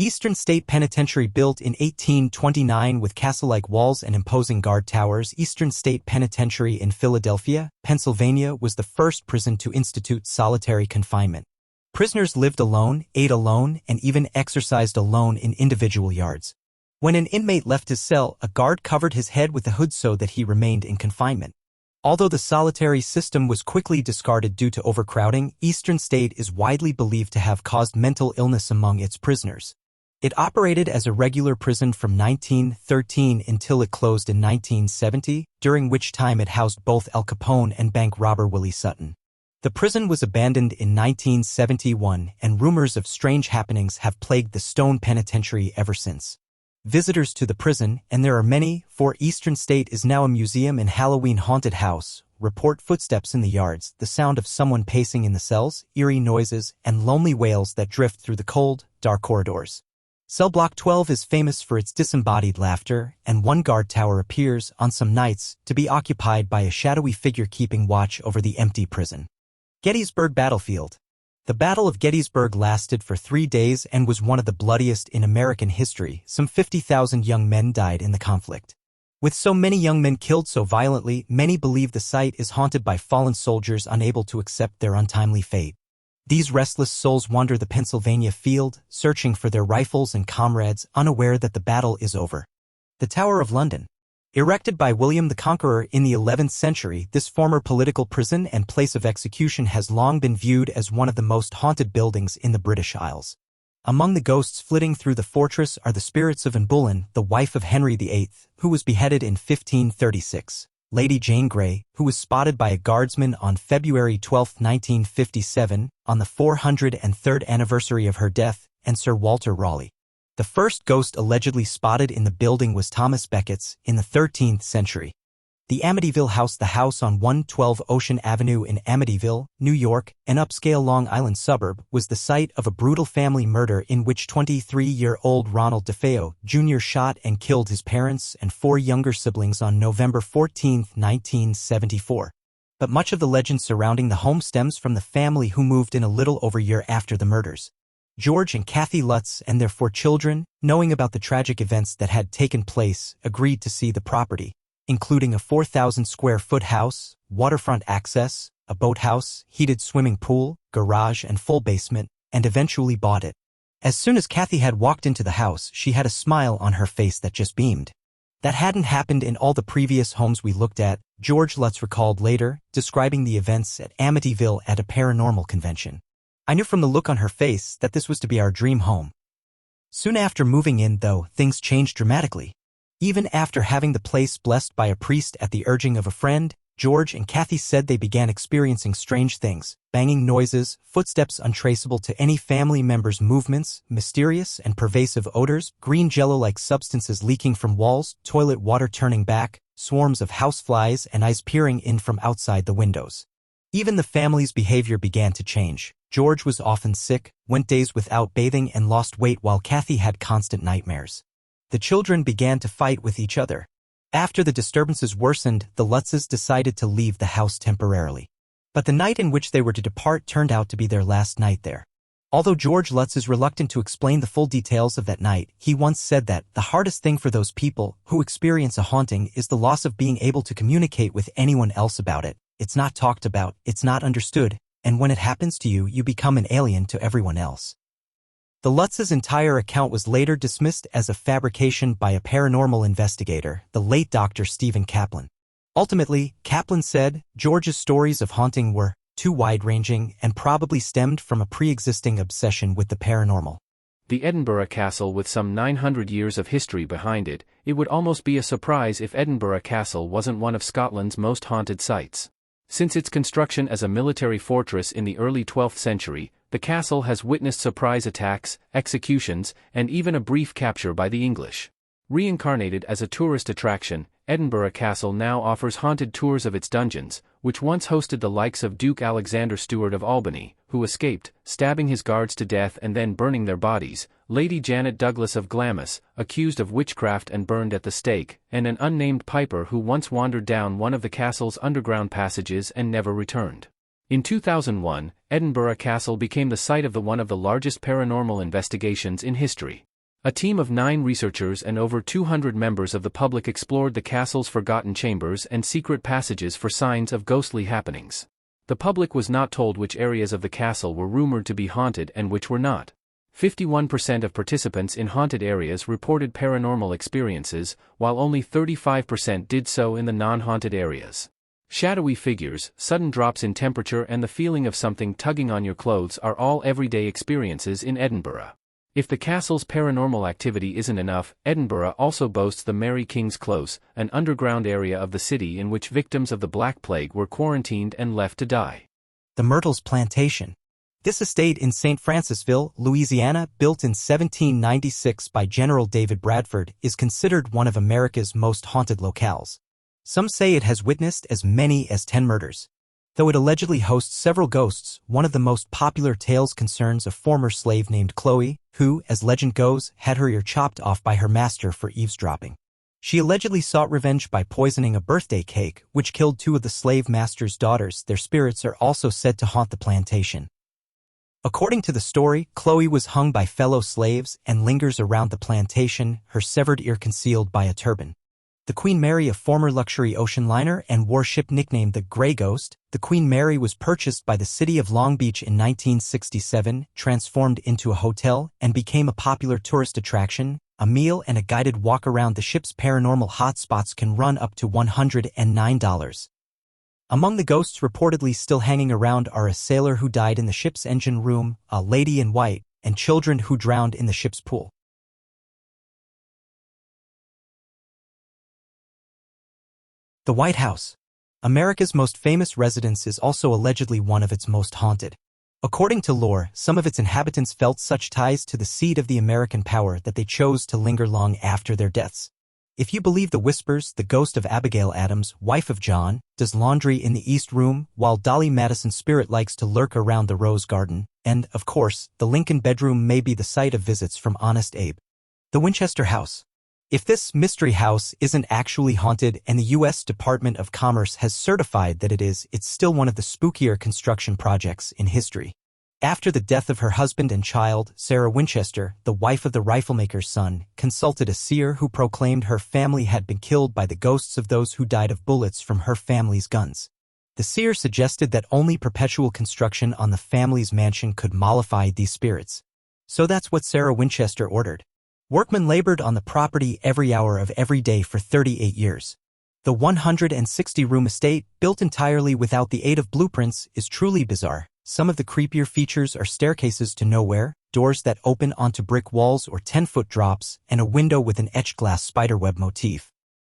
Eastern State Penitentiary, built in 1829 with castle-like walls and imposing guard towers. Eastern State Penitentiary in Philadelphia, Pennsylvania was the first prison to institute solitary confinement. Prisoners lived alone, ate alone, and even exercised alone in individual yards. When an inmate left his cell, a guard covered his head with a hood so that he remained in confinement. Although the solitary system was quickly discarded due to overcrowding, Eastern State is widely believed to have caused mental illness among its prisoners. It operated as a regular prison from 1913 until it closed in 1970, during which time it housed both Al Capone and bank robber Willie Sutton. The prison was abandoned in 1971, and rumors of strange happenings have plagued the Stone Penitentiary ever since. Visitors to the prison, and there are many, for Eastern State is now a museum and Halloween haunted house, report footsteps in the yards, the sound of someone pacing in the cells, eerie noises, and lonely wails that drift through the cold, dark corridors. Cell Block 12 is famous for its disembodied laughter, and one guard tower appears, on some nights, to be occupied by a shadowy figure keeping watch over the empty prison. Gettysburg Battlefield. The Battle of Gettysburg lasted for 3 days and was one of the bloodiest in American history. Some 50,000 young men died in the conflict. With so many young men killed so violently, many believe the site is haunted by fallen soldiers unable to accept their untimely fate. These restless souls wander the Pennsylvania field, searching for their rifles and comrades, unaware that the battle is over. The Tower of London. Erected by William the Conqueror in the 11th century, this former political prison and place of execution has long been viewed as one of the most haunted buildings in the British Isles. Among the ghosts flitting through the fortress are the spirits of Anne Boleyn, the wife of Henry VIII, who was beheaded in 1536, Lady Jane Grey, who was spotted by a guardsman on February 12, 1957, on the 403rd anniversary of her death, and Sir Walter Raleigh. The first ghost allegedly spotted in the building was Thomas Becket's, in the 13th century. The Amityville House. The house on 112 Ocean Avenue in Amityville, New York, an upscale Long Island suburb, was the site of a brutal family murder in which 23-year-old Ronald DeFeo, Jr. shot and killed his parents and 4 younger siblings on November 14, 1974. But much of the legend surrounding the home stems from the family, who moved in a little over a year after the murders. George and Kathy Lutz and their 4 children, knowing about the tragic events that had taken place, agreed to see the property, including a 4,000-square-foot house, waterfront access, a boathouse, heated swimming pool, garage, and full basement, and eventually bought it. As soon as Kathy had walked into the house, she had a smile on her face that just beamed. That hadn't happened in all the previous homes we looked at, George Lutz recalled later, describing the events at Amityville at a paranormal convention. I knew from the look on her face that this was to be our dream home. Soon after moving in, though, things changed dramatically. Even after having the place blessed by a priest at the urging of a friend, George and Kathy said they began experiencing strange things, banging noises, footsteps untraceable to any family member's movements, mysterious and pervasive odors, green jello-like substances leaking from walls, toilet water turning back, swarms of houseflies and eyes peering in from outside the windows. Even the family's behavior began to change. George was often sick, went days without bathing, and lost weight, while Kathy had constant nightmares. The children began to fight with each other. After the disturbances worsened, the Lutzes decided to leave the house temporarily. But the night in which they were to depart turned out to be their last night there. Although George Lutz is reluctant to explain the full details of that night, he once said that the hardest thing for those people who experience a haunting is the loss of being able to communicate with anyone else about it. It's not talked about, it's not understood, and when it happens to you, you become an alien to everyone else. The Lutz's entire account was later dismissed as a fabrication by a paranormal investigator, the late Dr. Stephen Kaplan. Ultimately, Kaplan said, George's stories of haunting were too wide-ranging and probably stemmed from a pre-existing obsession with the paranormal. The Edinburgh Castle, with some 900 years of history behind it, it would almost be a surprise if Edinburgh Castle wasn't one of Scotland's most haunted sites. Since its construction as a military fortress in the early 12th century, the castle has witnessed surprise attacks, executions, and even a brief capture by the English. Reincarnated as a tourist attraction, Edinburgh Castle now offers haunted tours of its dungeons, which once hosted the likes of Duke Alexander Stewart of Albany, who escaped, stabbing his guards to death and then burning their bodies, Lady Janet Douglas of Glamis, accused of witchcraft and burned at the stake, and an unnamed piper who once wandered down one of the castle's underground passages and never returned. In 2001, Edinburgh Castle became the site of one of the largest paranormal investigations in history. A team of 9 researchers and over 200 members of the public explored the castle's forgotten chambers and secret passages for signs of ghostly happenings. The public was not told which areas of the castle were rumored to be haunted and which were not. 51% of participants in haunted areas reported paranormal experiences, while only 35% did so in the non-haunted areas. Shadowy figures, sudden drops in temperature and the feeling of something tugging on your clothes are all everyday experiences in Edinburgh. If the castle's paranormal activity isn't enough, Edinburgh also boasts the Mary King's Close, an underground area of the city in which victims of the Black Plague were quarantined and left to die. The Myrtles Plantation. This estate in St. Francisville, Louisiana, built in 1796 by General David Bradford, is considered one of America's most haunted locales. Some say it has witnessed as many as 10 murders. Though it allegedly hosts several ghosts, one of the most popular tales concerns a former slave named Chloe, who, as legend goes, had her ear chopped off by her master for eavesdropping. She allegedly sought revenge by poisoning a birthday cake, which killed 2 of the slave master's daughters. Their spirits are also said to haunt the plantation. According to the story, Chloe was hung by fellow slaves and lingers around the plantation, her severed ear concealed by a turban. The Queen Mary, a former luxury ocean liner and warship nicknamed the Grey Ghost, the Queen Mary was purchased by the city of Long Beach in 1967, transformed into a hotel, and became a popular tourist attraction. A meal and a guided walk around the ship's paranormal hotspots can run up to $109. Among the ghosts reportedly still hanging around are a sailor who died in the ship's engine room, a lady in white, and children who drowned in the ship's pool. The White House. America's most famous residence is also allegedly one of its most haunted. According to lore, some of its inhabitants felt such ties to the seat of the American power that they chose to linger long after their deaths. If you believe the whispers, the ghost of Abigail Adams, wife of John, does laundry in the East Room, while Dolly Madison's spirit likes to lurk around the Rose Garden, and, of course, the Lincoln bedroom may be the site of visits from Honest Abe. The Winchester House. If this mystery house isn't actually haunted and the U.S. Department of Commerce has certified that it is, it's still one of the spookier construction projects in history. After the death of her husband and child, Sarah Winchester, the wife of the riflemaker's son, consulted a seer who proclaimed her family had been killed by the ghosts of those who died of bullets from her family's guns. The seer suggested that only perpetual construction on the family's mansion could mollify these spirits. So that's what Sarah Winchester ordered. Workmen labored on the property every hour of every day for 38 years. The 160-room estate, built entirely without the aid of blueprints, is truly bizarre. Some of the creepier features are staircases to nowhere, doors that open onto brick walls or 10-foot drops, and a window with an etched glass spiderweb motif.